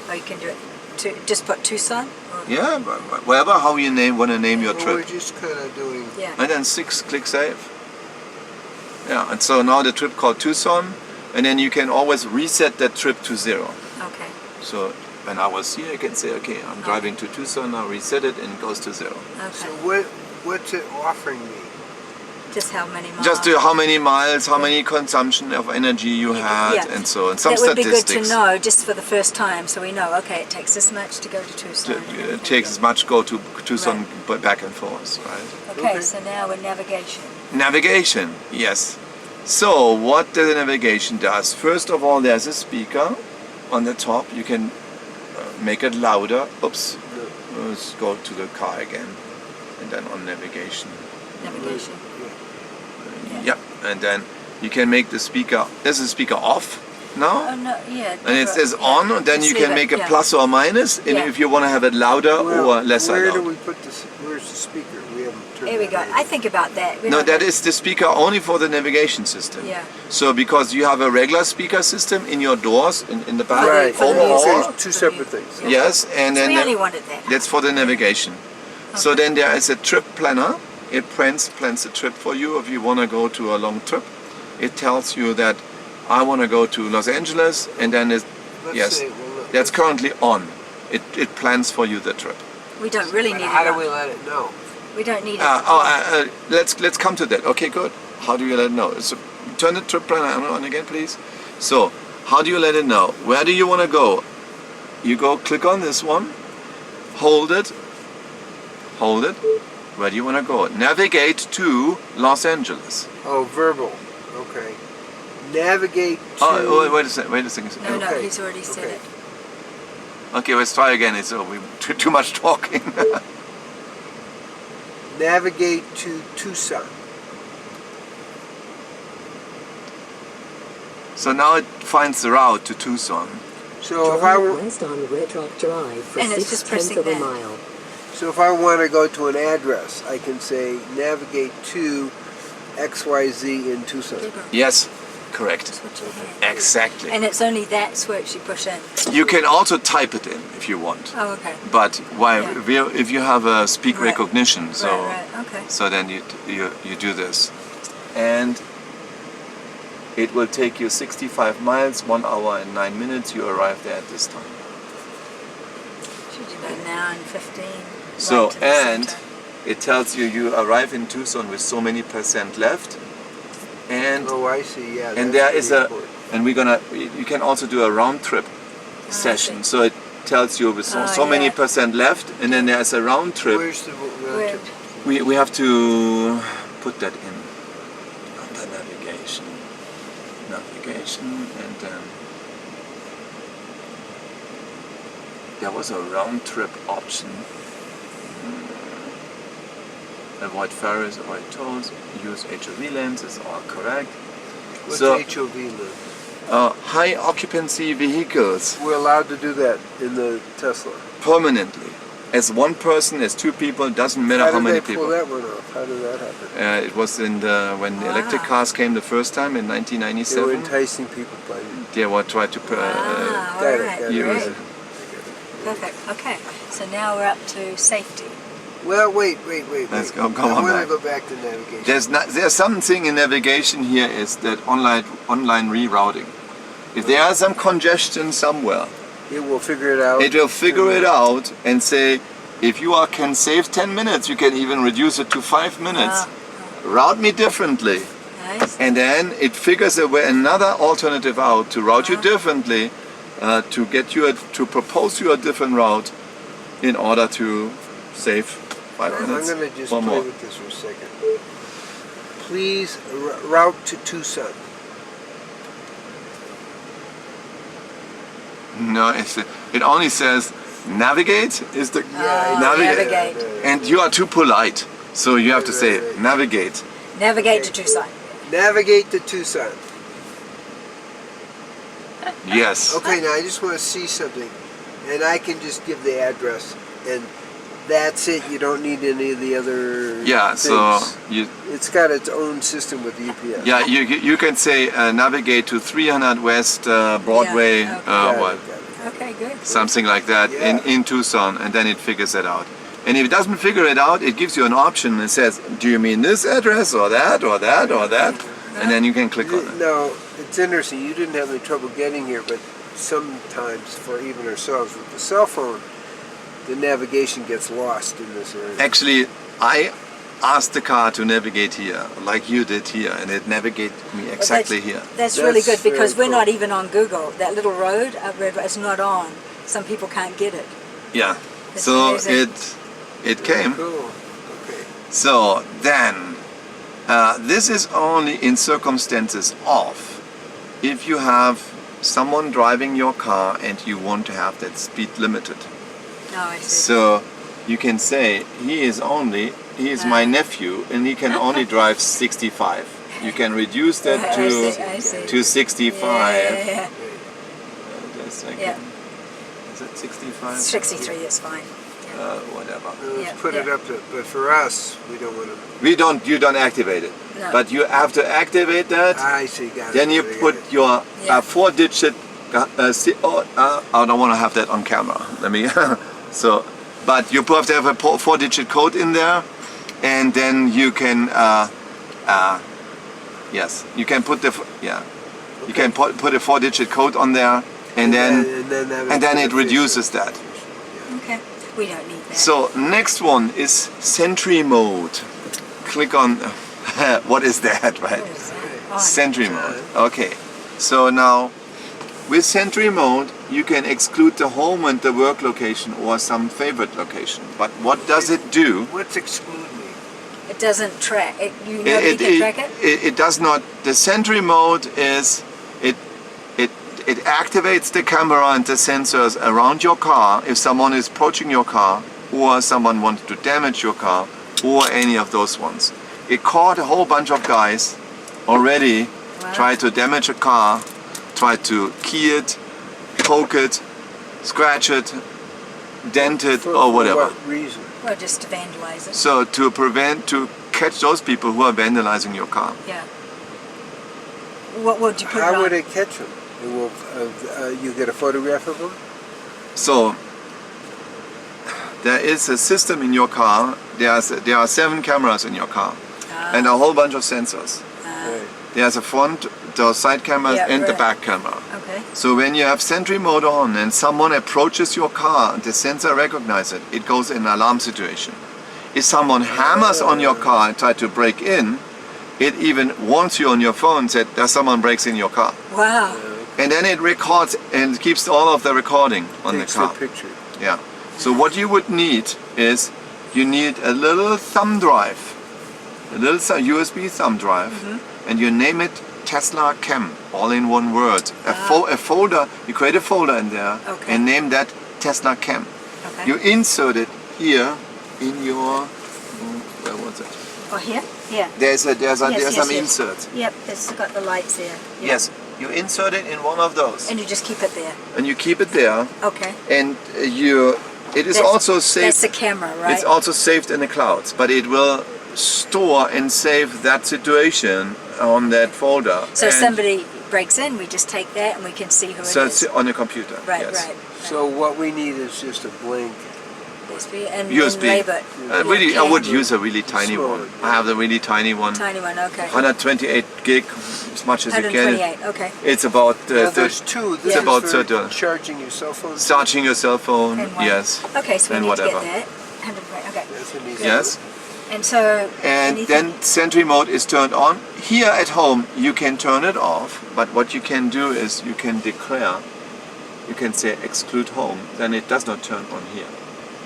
oh, you can do it. Just put Tucson? Or- Yeah, whatever how you want to name your Well, trip. we're just kind of doing. Yeah. And then 6, click save. Yeah, and so now the trip called Tucson, and then you can always reset that trip to 0. Okay. So when I was here, I can say, okay, I'm driving to Tucson, I'll reset it, and it goes to 0. So Okay. what's it offering me? Just how many miles? Just how many miles, how many consumption of energy you had, Yeah. and so on. Some That would be good statistics. to know just for the first time, so we know. Okay, it takes this much to go to Tucson. It takes as much go to Tucson but back and forth, right? Okay, Okay. so now we're navigation. Navigation, yes. So what the navigation does, first of all, there's a speaker on the top. You can make it louder. Oops. Let's go to the car again, and then on navigation. Navigation. Yeah, and then you can make the speaker. Is the speaker off now? Oh no, yeah. And it says on, and then you can make a plus or minus if you want to have it louder or lesser Where loud. do we put this? Where's the speaker? We haven't turned Here we go. I think about that. No, that is the speaker only for the navigation system. Yeah. So because you have a regular speaker system in your doors, in the back, Right. overall. Okay, two separate things. Yes, and then we only wanted that. that's for the navigation. So then there is a trip planner. It plans a trip for you if you want to go to a long trip. It tells you that I want to go to Los Angeles, and then that's currently on. It plans for you the trip. We don't really need it. How do we let it know? We don't need it. Let's come to that. Okay, good. How do you let it know? So turn the trip planner on again, please. So how do you let it know? Where do you want to go? You go click on this one, hold it. Where do you want to go? Navigate to Los Angeles. Oh, verbal. Okay. Navigate to... Oh, wait a second. No, Okay. he's already said it. Okay, let's try again. It's too much talking. Navigate to Tucson. So now it finds the route to Tucson. So if I were... West on Red Rock Drive for And it's just 6/10 pressing of a that. mile. So if I want to go to an address, I can say navigate to XYZ in Tucson. Yes, correct. That's what you have. Exactly. And it's only that switch you push in. You can also type it in if you want. Oh, okay. But if you have a speak Right. recognition, so Right, okay. so then you do this, and it will take you 65 miles, 1 hour and 9 minutes. You arrive there at this time. Should do that now in 15. So right to the and center. it tells you arrive in Tucson with so many % left, and Oh, I see. Yeah. and that's there is pretty a important. and you can also do a round trip session. So it tells you with so many % left, and then there's a round trip. Where's the Where- round trip? We have to put that in under navigation, and then there was a round trip option. Avoid ferries, avoid tolls, use HOV lanes is all correct. What's So HOV list? high occupancy vehicles We're allowed to do that in the Tesla. permanently. As one person, as two people, doesn't matter how many How did they people. pull that one off? How did that happen? It was when the electric Wow. cars came the first time in They were 1997. enticing people by... They were trying to Wow, all got it, right, got it. use great. it. Perfect. Okay, so now we're up to safety. Well, wait. Let's go I on want back. to go back to navigation. There's something in navigation here is that online rerouting. If there is some congestion somewhere, It will figure it out. it will figure it out and say, if you can save 10 minutes, you can even reduce it to 5 minutes. Route me differently. Nice. And then it figures another alternative out to route you differently, to get you to propose you a different route in order to save 5 I'm minutes going to just or play more. with this for a second. Please route to Tucson. No, it only says navigate is the navigate. and you are too polite, so you have to say Right. navigate. Navigate to Tucson. Navigate to Tucson. Yes. Okay, now I just want to see something. And I can just give the address. And that's it. You don't need any of the other Yeah. So things. you It's got its own system with UPS. you can say navigate to 300 West Broadway, Yeah, okay. Got it, what, got it. Okay, good. something like that Yeah. in Tucson, and then it figures it out. And if it doesn't figure it out, it gives you an option and says, do you mean this address or that or that or that? And then you can click on it. No, it's interesting. You didn't have any trouble getting here, but sometimes for even ourselves with the cell phone, the navigation gets lost in this area. Actually, I asked the car to navigate here, like you did here, and it navigated me exactly here. That's really That's good because very we're not cool. even on Google. That little road up Red Rock is not on. Some people can't get it. Yeah. That's So amazing. it came. Cool. Okay. So then, this is only in circumstances of if you have someone driving your car and you want to have that speed limited. Oh, I see. So you can say he is my nephew and he can only drive 65. You can reduce that I see. to 65. Yeah. Just a second. Yeah. Is it 65? 63 is fine. Whatever. Let's put it up to, but for us, we don't want to. You don't activate it. No. But you have to activate that. I see, got it. Then you put your Yeah. 4-digit. I don't want to have that on camera. Let me. So, but you have to have a 4-digit code in there, and then you can. Yes, you can put the. Yeah, you can put a 4-digit code on there, and then it reduces that. Okay. We don't need that. So next one is Sentry mode. Click on. What is that, right? What is that? On. Sentry mode. Okay. So now, with Sentry mode, you can exclude the home and the work location or some favorite location. But what does it do? What's exclude me? It doesn't track. Nobody can track it? It does not. The Sentry mode is it activates the camera and the sensors around your car if someone is approaching your car or someone wants to damage your car or any of those ones. It caught a whole bunch of guys already. Wow. Tried to damage a car, tried to key it, poke it, scratch it, dent it, or whatever. For what reason? Well, just to vandalize it. So to catch those people who are vandalizing your car. Yeah. What would you put it on? How would it catch them? It will, you get a photograph of them? So there is a system in your car. There are 7 cameras in your car and a whole bunch of sensors. Right. There's a front, the side cameras, Yeah, and the right. back camera. Okay. So when you have Sentry mode on and someone approaches your car, the sensor recognizes it. It goes in alarm situation. If someone hammers on your car and tries to break in, it even warns you on your phone that there's someone breaks in your car. Wow. And then it records and keeps all of the recording on the Takes car. a picture. Yeah. So what you would need is you need a little thumb drive, a little USB thumb drive, and you name it Tesla Cam, all in one word. A folder, you create a folder in there Okay. and name that Tesla Cam. Okay. You insert it here in your, where was it? Oh, here? Yeah. There's some yes. insert. Yep, it's got the lights there. Yep. Yes, you insert it in one of those. And you just keep it there. And you keep it there. Okay. And it is That's- also saved. That's the camera, right? It's also saved in the clouds, but it will store and save that situation on that folder. So if And somebody breaks in, we just take that and we can see who so it it's is. on your computer. Right, yes. right. So what we need is just a blank. USB and USB. label it. Really, I would Can. use a really tiny Small one. one, I have the really tiny one. Tiny one, okay. 128 gig, as much as you can. 128, okay. It's about Well, there's two. This it's is about for $30. charging your cell phone. Charging your cell phone, And one. yes. Okay, so we And need whatever. to get that. 120, okay. That's an easy Yes. And so And anything- then Sentry mode is turned on. Here at home you can turn it off, but what you can do is you can declare, you can say exclude home, then it does not turn on here.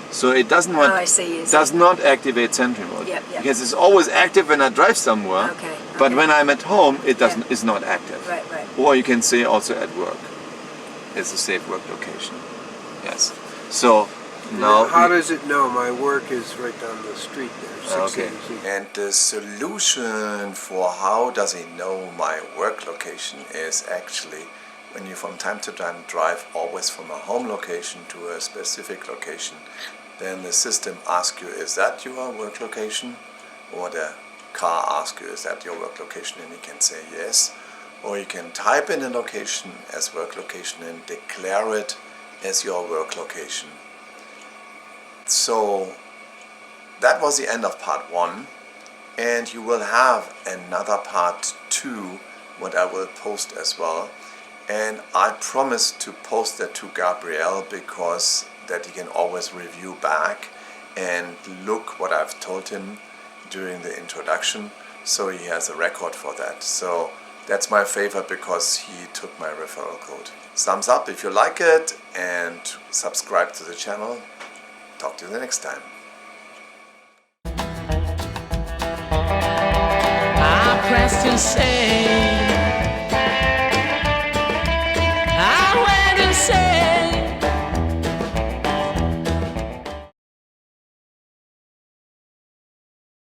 So it does not, I see, yes. does not activate Sentry mode. Yep, yep. Because it's always active when I drive somewhere, Okay, but okay. when I'm at home it doesn't, Yeah. is not active. Right, right. Or you can say also at work. It's a safe work location. Yes. So now How does it know? My work is right down the street there. Okay. 686. And the solution for how does he know my work location is actually when you from time to time drive always from a home location to a specific location, then the system asks you, is that your work location? Or the car asks you, is that your work location? And you can say yes. Or you can type in a location as work location and declare it as your work location. So that was the end of part 1, and you will have another part 2 what I will post as well, and I promise to post that to Gabriel because that he can always review back and look what I've told him during the introduction, so he has a record for that. So that's my favor because he took my referral code. Thumbs up if you like it and subscribe to the channel. Talk to you the next time. I pressed and say